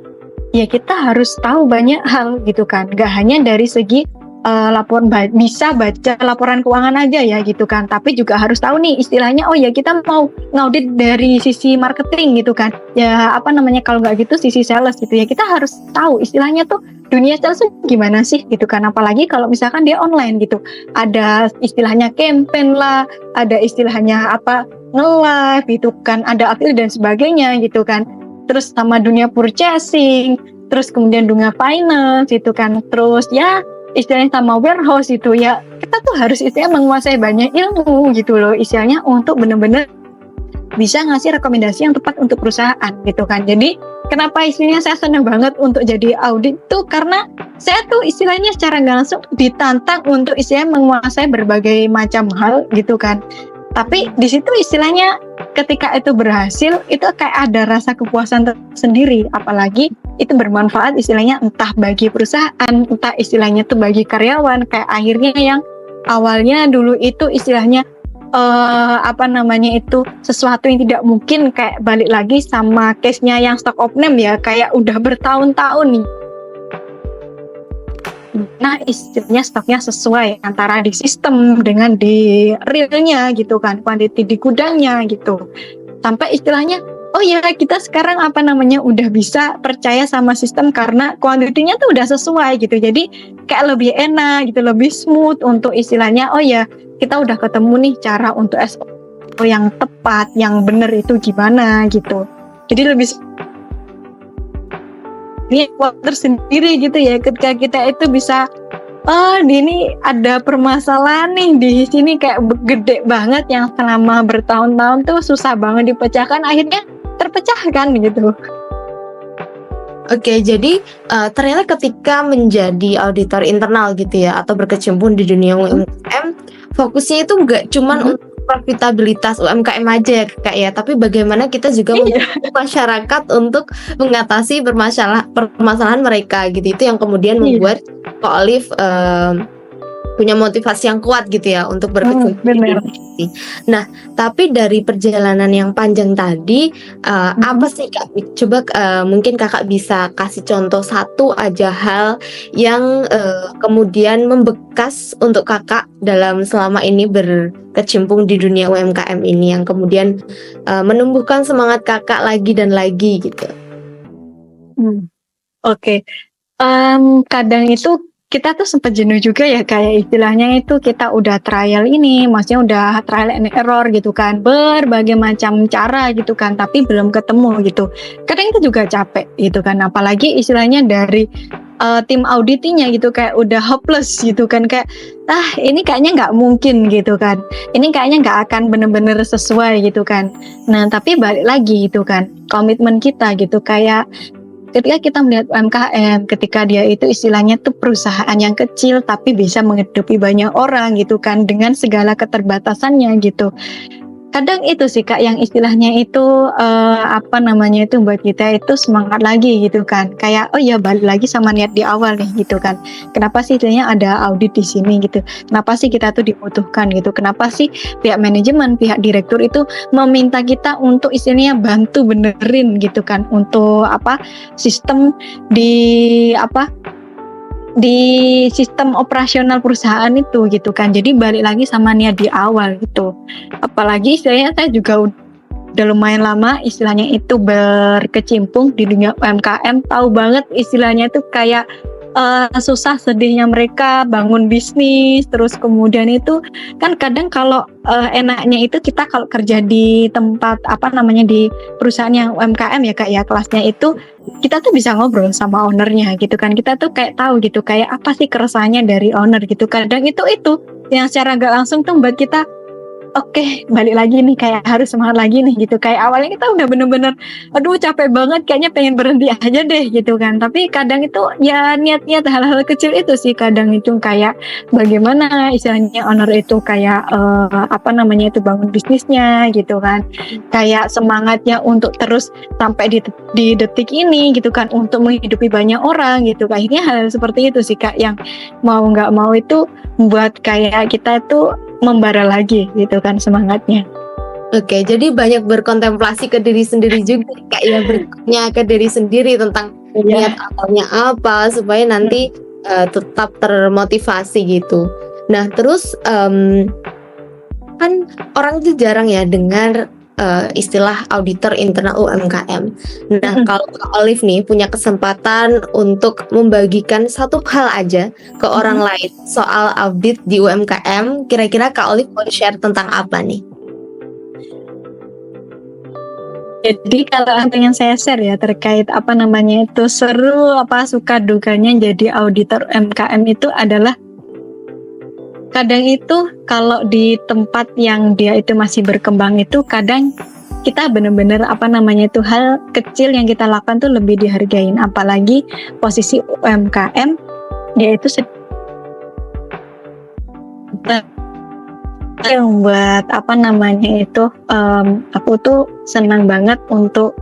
ya kita harus tahu banyak hal gitu kan, gak hanya dari segi laporan bisa baca laporan keuangan aja ya gitu kan, tapi juga harus tahu nih istilahnya, oh ya kita mau ngaudit dari sisi marketing gitu kan ya, kalau nggak gitu sisi sales gitu ya, kita harus tahu istilahnya tuh dunia sales gimana sih gitu kan. Apalagi kalau misalkan dia online gitu, ada istilahnya campaign lah, ada istilahnya nge-live gitu kan, ada affiliate dan sebagainya gitu kan, terus sama dunia purchasing, terus kemudian dunia finance gitu kan, terus ya istilahnya sama warehouse itu ya, kita tuh harus istilahnya menguasai banyak ilmu gitu loh istilahnya, untuk benar-benar bisa ngasih rekomendasi yang tepat untuk perusahaan gitu kan. Jadi kenapa istilahnya saya senang banget untuk jadi audit tuh, karena saya tuh istilahnya secara nggak langsung ditantang untuk istilahnya menguasai berbagai macam hal gitu kan. Tapi di situ istilahnya ketika itu berhasil, itu kayak ada rasa kepuasan tersendiri, apalagi itu bermanfaat istilahnya entah bagi perusahaan, entah istilahnya tuh bagi karyawan. Kayak akhirnya yang awalnya dulu itu istilahnya itu sesuatu yang tidak mungkin, kayak balik lagi sama case-nya yang stock of name ya, kayak udah bertahun-tahun nih. Nah istilahnya stoknya sesuai antara di sistem dengan di realnya gitu kan, quantity di gudangnya gitu, sampai istilahnya oh ya kita sekarang udah bisa percaya sama sistem karena kuantitinya tuh udah sesuai gitu. Jadi kayak lebih enak gitu, lebih smooth untuk istilahnya, oh ya kita udah ketemu nih cara untuk SO yang tepat, yang benar itu gimana gitu. Jadi lebih ini tersendiri gitu ya, ketika kita itu bisa ini ada permasalahan nih di sini kayak gede banget yang selama bertahun-tahun tuh susah banget dipecahkan, akhirnya terpecahkan gitu. Oke, jadi ternyata ketika menjadi auditor internal gitu ya, atau berkecimpung di dunia UMKM, fokusnya itu nggak cuman untuk profitabilitas UMKM aja ya Kak ya, tapi bagaimana kita juga membantu masyarakat untuk mengatasi permasalahan mereka gitu. Itu yang kemudian membuat Kak Olive punya motivasi yang kuat gitu ya untuk berkecimpung di Benar. dunia ini. Nah, tapi dari perjalanan yang panjang tadi, apa sih Kak? Coba mungkin Kakak bisa kasih contoh satu aja hal yang kemudian membekas untuk Kakak dalam selama ini berkecimpung di dunia UMKM ini, yang kemudian menumbuhkan semangat Kakak lagi dan lagi gitu. Oke. Kadang itu kita tuh sempat jenuh juga ya, kayak istilahnya itu kita udah trial ini, maksudnya udah trial and error gitu kan, berbagai macam cara gitu kan, tapi belum ketemu gitu. Kadang itu juga capek gitu kan, apalagi istilahnya dari tim auditinya gitu kayak udah hopeless gitu kan, kayak ini kayaknya nggak mungkin gitu kan, ini kayaknya nggak akan bener-bener sesuai gitu kan. Nah tapi balik lagi gitu kan, komitmen kita gitu, kayak ketika kita melihat UMKM, ketika dia itu istilahnya tuh perusahaan yang kecil tapi bisa menghidupi banyak orang gitu kan, dengan segala keterbatasannya gitu. Kadang itu sih Kak yang istilahnya itu itu buat kita itu semangat lagi gitu kan. Kayak oh ya balik lagi sama niat di awal nih gitu kan. Kenapa sih istilahnya ada audit di sini gitu. Kenapa sih kita tuh dibutuhkan gitu. Kenapa sih pihak manajemen, pihak direktur itu meminta kita untuk istilahnya bantu benerin gitu kan, untuk sistem di sistem operasional perusahaan itu gitu kan. Jadi balik lagi sama niat di awal gitu. Apalagi saya juga udah lumayan lama istilahnya itu berkecimpung di dunia UMKM, tahu banget istilahnya itu kayak susah sedihnya mereka bangun bisnis. Terus kemudian itu kan kadang kalau enaknya itu kita kalau kerja di tempat di perusahaan yang UMKM ya Kak ya, kelasnya itu kita tuh bisa ngobrol sama ownernya gitu kan, kita tuh kayak tahu gitu kayak apa sih keresahannya dari owner gitu. Kadang itu yang secara gak langsung tuh buat kita oke, balik lagi nih, kayak harus semangat lagi nih gitu. Kayak awalnya kita udah bener-bener aduh capek banget, kayaknya pengen berhenti aja deh gitu kan. Tapi kadang itu ya niat-niat hal-hal kecil itu sih, kadang itu kayak bagaimana istilahnya owner itu kayak itu bangun bisnisnya gitu kan. Kayak semangatnya untuk terus sampai di detik ini gitu kan, untuk menghidupi banyak orang gitu. Akhirnya hal seperti itu sih Kak yang mau nggak mau itu buat kayak kita tuh membara lagi gitu kan semangatnya. Oke, jadi banyak berkontemplasi ke diri sendiri juga Kak ya, bertanya ke diri sendiri tentang niat awalnya apa supaya nanti tetap termotivasi gitu. Nah terus kan orang itu jarang ya dengar istilah auditor internal UMKM. Nah kalau Kak Olive nih punya kesempatan untuk membagikan satu hal aja ke orang lain soal audit di UMKM, kira-kira Kak Olive mau share tentang apa nih? Jadi kalau yang saya share ya terkait itu seru suka dukanya jadi auditor UMKM itu adalah kadang itu kalau di tempat yang dia itu masih berkembang itu kadang kita benar-benar itu hal kecil yang kita lakukan tuh lebih dihargain, apalagi posisi UMKM dia itu yang buat aku tuh senang banget untuk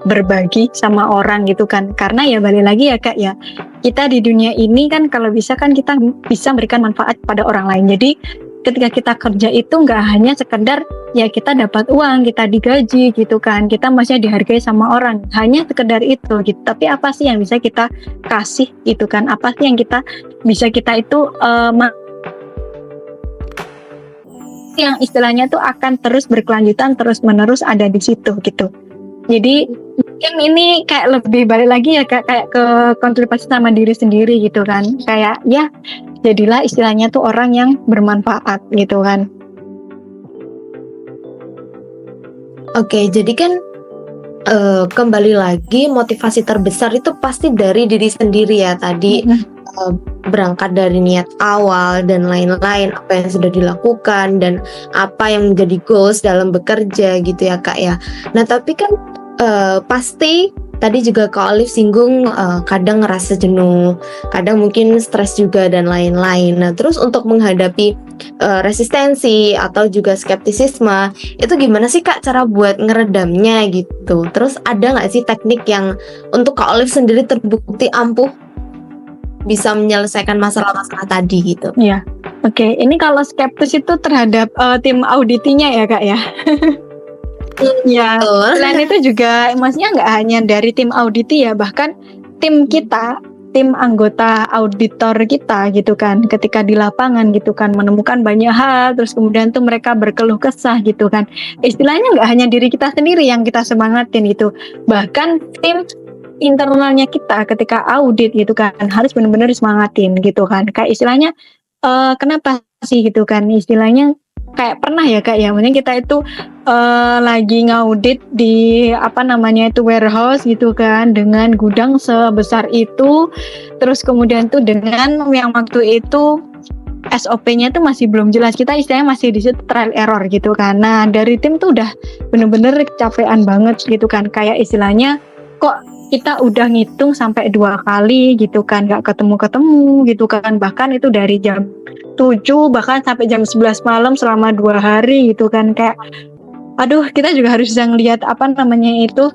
berbagi sama orang gitu kan, karena ya balik lagi ya Kak ya, kita di dunia ini kan kalau bisa kan kita bisa berikan manfaat pada orang lain. Jadi ketika kita kerja itu nggak hanya sekedar ya kita dapat uang, kita digaji gitu kan, kita maksudnya dihargai sama orang, hanya sekedar itu gitu. Tapi apa sih yang bisa kita kasih gitu kan, apa sih yang bisa kita itu yang istilahnya tuh akan terus berkelanjutan, terus menerus ada di situ gitu. Jadi mungkin ini kayak lebih balik lagi ya kayak ke kontribusi sama diri sendiri gitu kan, kayak ya jadilah istilahnya tuh orang yang bermanfaat gitu kan. Oke, jadi kan kembali lagi motivasi terbesar itu pasti dari diri sendiri ya tadi, berangkat dari niat awal dan lain-lain, apa yang sudah dilakukan dan apa yang menjadi goals dalam bekerja gitu ya Kak ya. Nah tapi kan pasti tadi juga Kak Olive singgung kadang ngerasa jenuh, kadang mungkin stres juga dan lain-lain. Nah terus untuk menghadapi resistensi atau juga skeptisisme itu gimana sih Kak cara buat ngeredamnya gitu? Terus ada nggak sih teknik yang untuk Kak Olive sendiri terbukti ampuh bisa menyelesaikan masalah-masalah tadi gitu? Iya, oke. Ini kalau skeptis itu terhadap tim auditinya ya Kak ya. Ya, Betul. selain itu juga maksudnya nggak hanya dari tim auditi ya, bahkan tim kita, tim anggota auditor kita gitu kan, ketika di lapangan gitu kan menemukan banyak hal, terus kemudian tuh mereka berkeluh kesah gitu kan. Istilahnya nggak hanya diri kita sendiri yang kita semangatin gitu, bahkan tim internalnya kita ketika audit gitu kan harus benar-benar disemangatin gitu kan. Kayak istilahnya kenapa sih gitu kan, istilahnya kayak pernah ya Kak ya, maksudnya kita itu lagi ngaudit di apa namanya itu warehouse gitu kan dengan gudang sebesar itu, terus kemudian tuh dengan yang waktu itu SOP-nya tuh masih belum jelas, kita istilahnya masih di situ trial error gitu kan. Nah dari tim tuh udah bener-bener kecapean banget gitu kan, kayak istilahnya kok kita udah ngitung sampai 2 kali gitu kan gak ketemu-ketemu gitu kan, bahkan itu dari jam 7 bahkan sampai jam 11 malam selama 2 hari gitu kan. Kayak aduh, kita juga harus bisa ngelihat apa namanya itu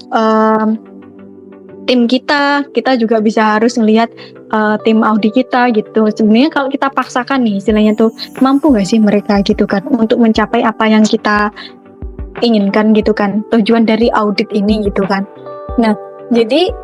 tim kita juga bisa harus ngelihat tim audit kita gitu. Sebenarnya kalau kita paksakan nih istilahnya tuh, mampu gak sih mereka gitu kan untuk mencapai apa yang kita inginkan gitu kan, tujuan dari audit ini gitu kan. Nah jadi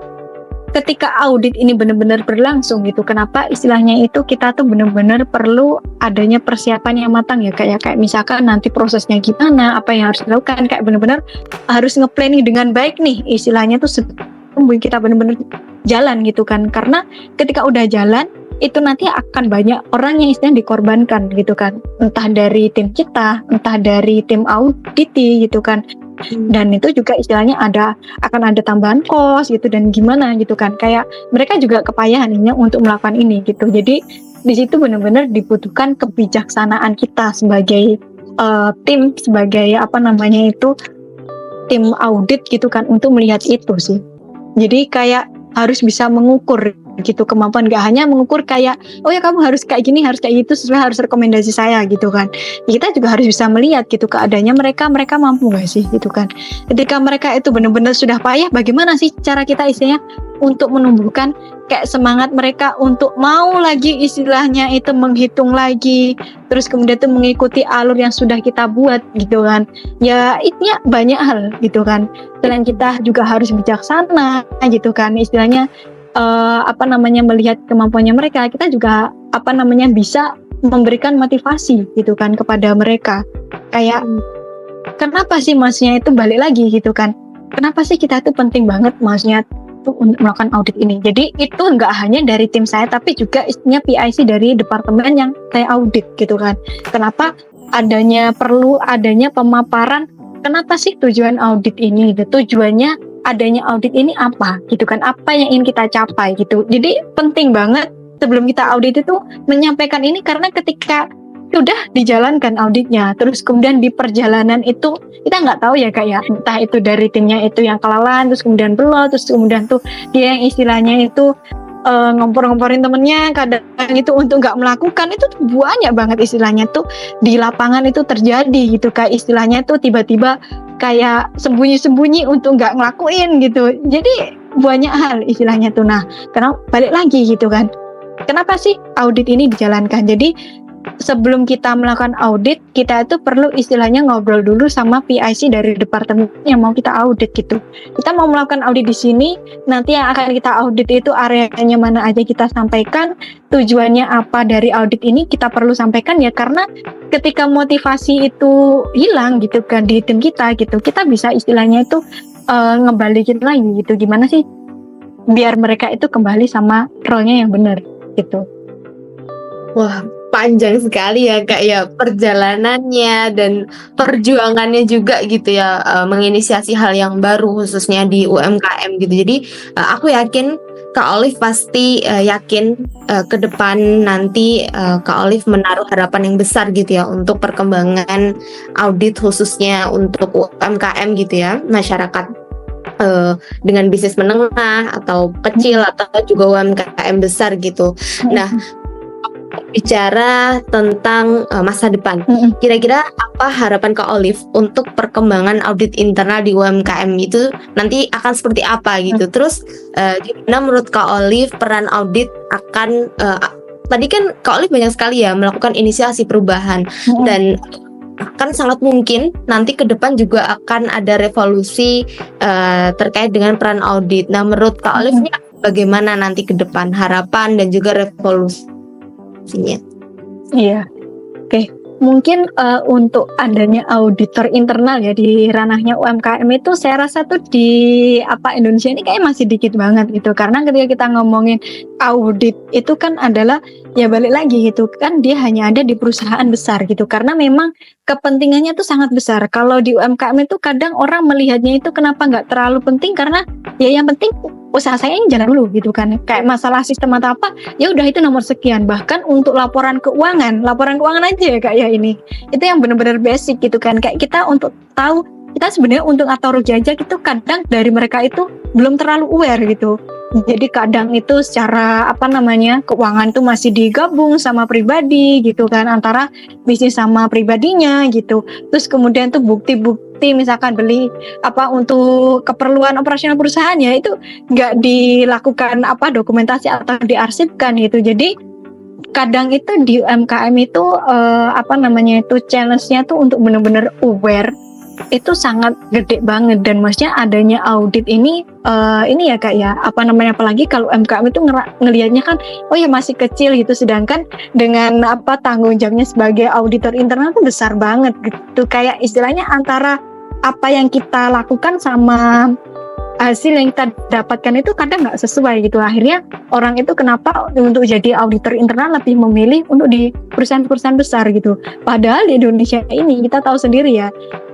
ketika audit ini benar-benar berlangsung gitu, kenapa istilahnya itu kita tuh benar-benar perlu adanya persiapan yang matang ya kayak misalkan nanti prosesnya gimana, apa yang harus dilakukan, kayak benar-benar harus nge-planning dengan baik nih istilahnya tuh sebelum kita benar-benar jalan gitu kan. Karena ketika udah jalan itu nanti akan banyak orang yang istilahnya dikorbankan gitu kan, entah dari tim kita, entah dari tim audit gitu kan. Dan itu juga istilahnya akan ada tambahan kos gitu dan gimana gitu kan, kayak mereka juga kepayahan ini untuk melakukan ini gitu. Jadi di situ benar-benar dibutuhkan kebijaksanaan kita sebagai tim, sebagai apa namanya itu tim audit gitu kan untuk melihat itu sih. Jadi kayak harus bisa mengukur gitu kemampuan, gak hanya mengukur kayak oh ya kamu harus kayak gini, harus kayak gitu sesuai harus rekomendasi saya gitu kan. Kita juga harus bisa melihat gitu keadaannya mereka mampu gak sih gitu kan. Ketika mereka itu benar-benar sudah payah, bagaimana sih cara kita istilahnya untuk menumbuhkan kayak semangat mereka untuk mau lagi istilahnya itu menghitung lagi, terus kemudian itu mengikuti alur yang sudah kita buat gitu kan. Ya itu banyak hal gitu kan. Selain kita juga harus bijaksana gitu kan, istilahnya apa namanya melihat kemampuannya mereka, kita juga apa namanya bisa memberikan motivasi gitu kan kepada mereka. Kayak kenapa sih maksudnya itu balik lagi gitu kan, kenapa sih kita itu penting banget maksudnya tuh untuk melakukan audit ini. Jadi itu nggak hanya dari tim saya tapi juga istinya PIC dari departemen yang saya audit gitu kan. Kenapa perlu adanya pemaparan kenapa sih tujuan audit ini gitu, tujuannya adanya audit ini apa gitu kan, apa yang ingin kita capai gitu. Jadi penting banget sebelum kita audit itu menyampaikan ini, karena ketika sudah dijalankan auditnya terus kemudian di perjalanan itu kita nggak tahu ya Kak ya, entah itu dari timnya itu yang kelelahan terus kemudian belum, terus kemudian tuh dia yang istilahnya itu ngompor-ngomporin temennya kadang itu untuk nggak melakukan, itu banyak banget istilahnya tuh di lapangan itu terjadi gitu. Kayak istilahnya tuh tiba-tiba kayak sembunyi-sembunyi untuk nggak ngelakuin gitu. Jadi banyak hal istilahnya tuh. Nah, kenapa balik lagi gitu kan, kenapa sih audit ini dijalankan? Jadi sebelum kita melakukan audit, kita itu perlu istilahnya ngobrol dulu sama PIC dari departemen yang mau kita audit gitu. Kita mau melakukan audit di sini, nanti yang akan kita audit itu areanya mana aja kita sampaikan, tujuannya apa dari audit ini kita perlu sampaikan ya, karena ketika motivasi itu hilang gitu kan di tim kita gitu, kita bisa istilahnya itu ngebalikin lagi gitu, gimana sih biar mereka itu kembali sama role-nya yang benar gitu. Wah, panjang sekali ya Kak ya perjalanannya dan perjuangannya juga gitu ya menginisiasi hal yang baru khususnya di UMKM gitu. Jadi aku yakin Kak Olive pasti yakin ke depan nanti Kak Olive menaruh harapan yang besar gitu ya untuk perkembangan audit khususnya untuk UMKM gitu ya, masyarakat dengan bisnis menengah atau kecil atau juga UMKM besar gitu. Nah, bicara tentang masa depan, kira-kira apa harapan Kak Olive untuk perkembangan audit internal di UMKM itu nanti akan seperti apa gitu? Terus gimana menurut Kak Olive peran audit akan tadi kan Kak Olive banyak sekali ya melakukan inisiasi perubahan dan akan sangat mungkin nanti ke depan juga akan ada revolusi terkait dengan peran audit. Nah, menurut Kak Olive ini bagaimana nanti ke depan harapan dan juga revolusinya? Iya, oke. Mungkin untuk adanya auditor internal ya di ranahnya UMKM itu saya rasa tuh di Indonesia ini kayak masih dikit banget gitu. Karena ketika kita ngomongin audit itu kan adalah ya balik lagi gitu kan dia hanya ada di perusahaan besar gitu. Karena memang kepentingannya tuh sangat besar. Kalau di UMKM itu kadang orang melihatnya itu kenapa nggak terlalu penting karena ya yang penting usaha saya ini jalan dulu gitu kan. Kayak masalah sistem atau apa, ya udah itu nomor sekian. Bahkan untuk laporan keuangan aja ya Kak ya ini. Itu yang benar-benar basic gitu kan. Kayak kita untuk tahu kita sebenarnya untuk atau jajak itu kadang dari mereka itu belum terlalu aware gitu. Jadi kadang itu secara keuangan itu masih digabung sama pribadi gitu kan antara bisnis sama pribadinya gitu. Terus kemudian tuh bukti-bukti misalkan beli untuk keperluan operasional perusahaannya itu nggak dilakukan dokumentasi atau diarsipkan gitu. Jadi kadang itu di UMKM itu challenge-nya tuh untuk benar-benar aware itu sangat gede banget dan maksudnya adanya audit ini ya Kak ya apalagi kalau UMKM itu ngelihatnya kan oh ya masih kecil gitu sedangkan dengan tanggung jawabnya sebagai auditor internal itu besar banget gitu kayak istilahnya antara apa yang kita lakukan sama hasil yang kita dapatkan itu kadang nggak sesuai gitu akhirnya orang itu kenapa untuk jadi auditor internal lebih memilih untuk di perusahaan-perusahaan besar gitu padahal di Indonesia ini kita tahu sendiri ya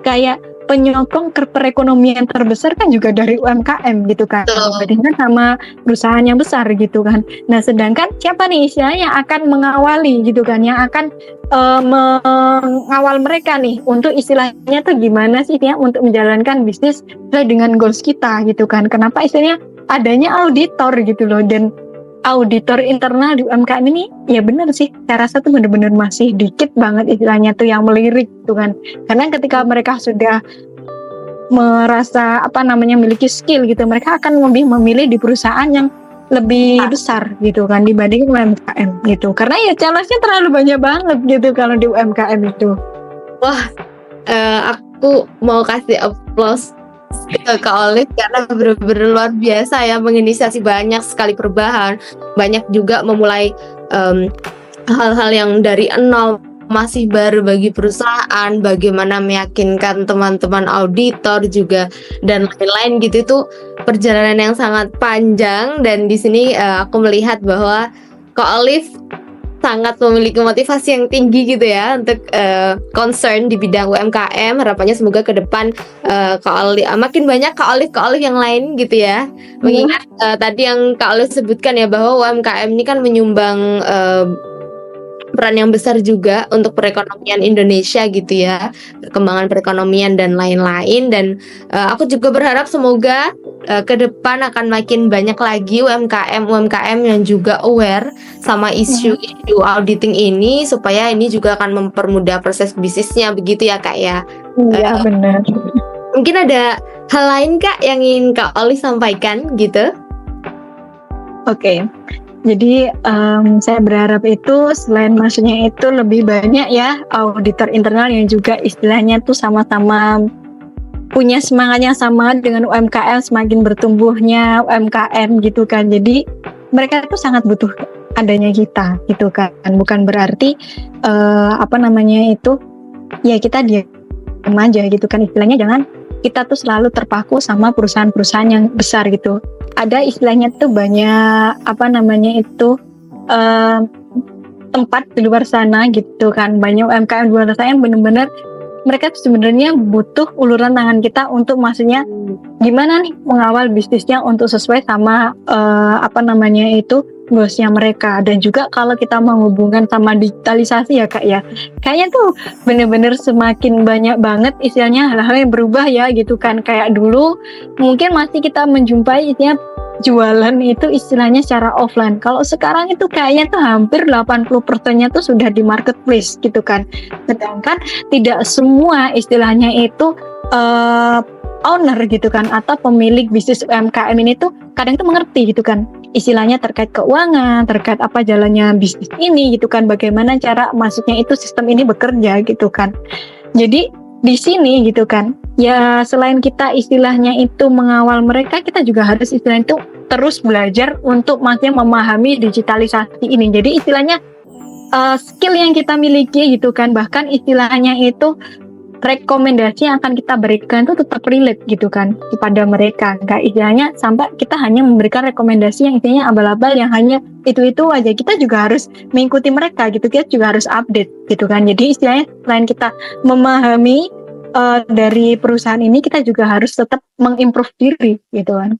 kayak penyokong perekonomian terbesar kan juga dari UMKM gitu kan dibandingkan sama perusahaan yang besar gitu kan. Nah sedangkan siapa nih istilahnya yang akan mengawali gitu kan yang akan mengawal mereka nih untuk istilahnya tuh gimana sih ya untuk menjalankan bisnis sesuai dengan goals kita gitu kan. Kenapa istilahnya adanya auditor gitu loh dan auditor internal di UMKM ini ya benar sih saya rasa tuh benar-benar masih dikit banget istilahnya tuh yang melirik gitu kan karena ketika mereka sudah merasa memiliki skill gitu mereka akan lebih memilih di perusahaan yang lebih besar gitu kan dibanding UMKM gitu karena ya challenge-nya terlalu banyak banget gitu kalau di UMKM itu. Wah, aku mau kasih applause ke Kak Olive karena benar-benar luar biasa ya menginisiasi banyak sekali perubahan, banyak juga memulai hal-hal yang dari nol masih baru bagi perusahaan, bagaimana meyakinkan teman-teman auditor juga dan lain-lain gitu itu perjalanan yang sangat panjang dan di sini aku melihat bahwa Kak Olive sangat memiliki motivasi yang tinggi gitu ya untuk concern di bidang UMKM. Harapannya semoga ke depan Kak Olive makin banyak Kak Olive yang lain gitu ya. Mengingat tadi yang Kak Olive sebutkan ya bahwa UMKM ini kan menyumbang peran yang besar juga untuk perekonomian Indonesia gitu ya, perkembangan perekonomian dan lain-lain dan aku juga berharap semoga ke depan akan makin banyak lagi UMKM yang juga aware sama isu auditing ini supaya ini juga akan mempermudah proses bisnisnya begitu ya Kak ya. Iya benar. Mungkin ada hal lain Kak yang ingin Kak Olive sampaikan gitu? Oke. Jadi saya berharap itu selain maksudnya itu lebih banyak ya auditor internal yang juga istilahnya tuh sama-sama punya semangat yang sama dengan UMKM semakin bertumbuhnya UMKM gitu kan. Jadi mereka itu sangat butuh adanya kita gitu kan. Bukan berarti itu ya kita diam aja gitu kan istilahnya jangan kita tuh selalu terpaku sama perusahaan-perusahaan yang besar gitu. Ada istilahnya tuh banyak tempat di luar sana gitu kan. Banyak UMKM di luar sana yang benar-benar mereka sebenarnya butuh uluran tangan kita untuk maksudnya gimana nih mengawal bisnisnya untuk sesuai sama goalsnya mereka. Dan juga kalau kita menghubungkan sama digitalisasi ya Kak ya, kayaknya tuh bener-bener semakin banyak banget istilahnya hal-hal yang berubah ya gitu kan. Kayak dulu mungkin masih kita menjumpai istilahnya jualan itu istilahnya secara offline. Kalau sekarang itu kayaknya tuh hampir 80%-nya tuh sudah di marketplace gitu kan. Sedangkan tidak semua istilahnya itu owner gitu kan atau pemilik bisnis UMKM ini tuh kadang tuh mengerti gitu kan istilahnya terkait keuangan, terkait apa jalannya bisnis ini gitu kan, bagaimana cara masuknya itu sistem ini bekerja gitu kan. Jadi di sini gitu kan ya, selain kita istilahnya itu mengawal mereka, kita juga harus istilahnya itu terus belajar untuk maksudnya memahami digitalisasi ini. Jadi istilahnya skill yang kita miliki gitu kan, bahkan istilahnya itu rekomendasi yang akan kita berikan itu tetap relate gitu kan kepada mereka. Nggak istilahnya sampai kita hanya memberikan rekomendasi yang istilahnya abal-abal yang hanya itu aja. Kita juga harus mengikuti mereka gitu, kita juga harus update gitu kan. Jadi istilahnya selain kita memahami dari perusahaan ini, kita juga harus tetap mengimprove diri gitu kan.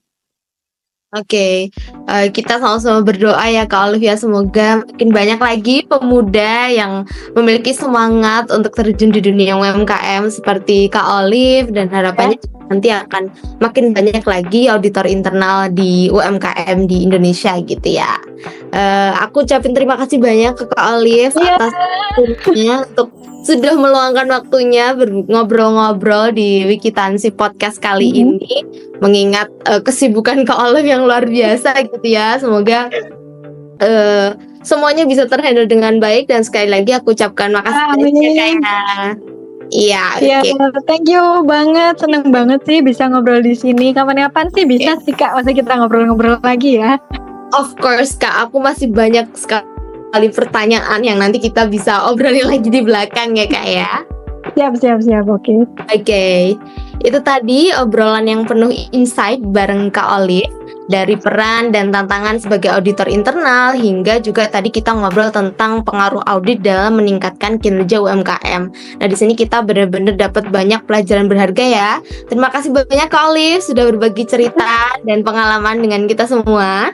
Oke, kita sama-sama berdoa ya Kak Olive ya, semoga makin banyak lagi pemuda yang memiliki semangat untuk terjun di dunia UMKM seperti Kak Olive, dan harapannya nanti akan makin banyak lagi auditor internal di UMKM di Indonesia gitu ya. Aku ucapin terima kasih banyak ke Kak Olive atas waktunya untuk sudah meluangkan waktunya ngobrol-ngobrol di Wikitansi Podcast kali ini, mengingat kesibukan Kak Olive yang luar biasa gitu ya. Semoga semuanya bisa terhandle dengan baik, dan sekali lagi aku ucapkan makasih banyak ya Kak. Iya, oke. Thank you banget, seneng banget sih bisa ngobrol di sini. Kapan-kapan sih bisa sih Kak, masa kita ngobrol-ngobrol lagi ya. Of course Kak, aku masih banyak sekali pertanyaan yang nanti kita bisa obrolin lagi di belakang ya Kak ya. Siap, oke. Oke, itu tadi obrolan yang penuh insight bareng Kak Olive, dari peran dan tantangan sebagai auditor internal, hingga juga tadi kita ngobrol tentang pengaruh audit dalam meningkatkan kinerja UMKM. Nah, di sini kita benar-benar dapat banyak pelajaran berharga ya. Terima kasih banyak Kak Olive sudah berbagi cerita dan pengalaman dengan kita semua.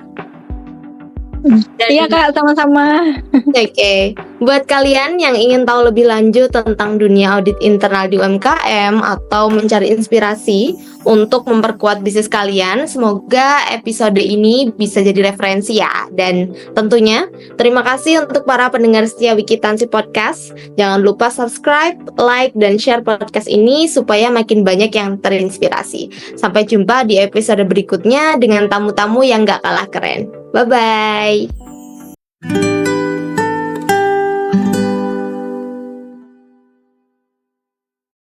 Iya Kak, sama-sama. Oke, buat kalian yang ingin tahu lebih lanjut tentang dunia audit internal di UMKM atau mencari inspirasi untuk memperkuat bisnis kalian, semoga episode ini bisa jadi referensi ya. Dan tentunya terima kasih untuk para pendengar setia Wikitansi Podcast. Jangan lupa subscribe, like, dan share podcast ini supaya makin banyak yang terinspirasi. Sampai jumpa di episode berikutnya dengan tamu-tamu yang gak kalah keren. Bye-bye.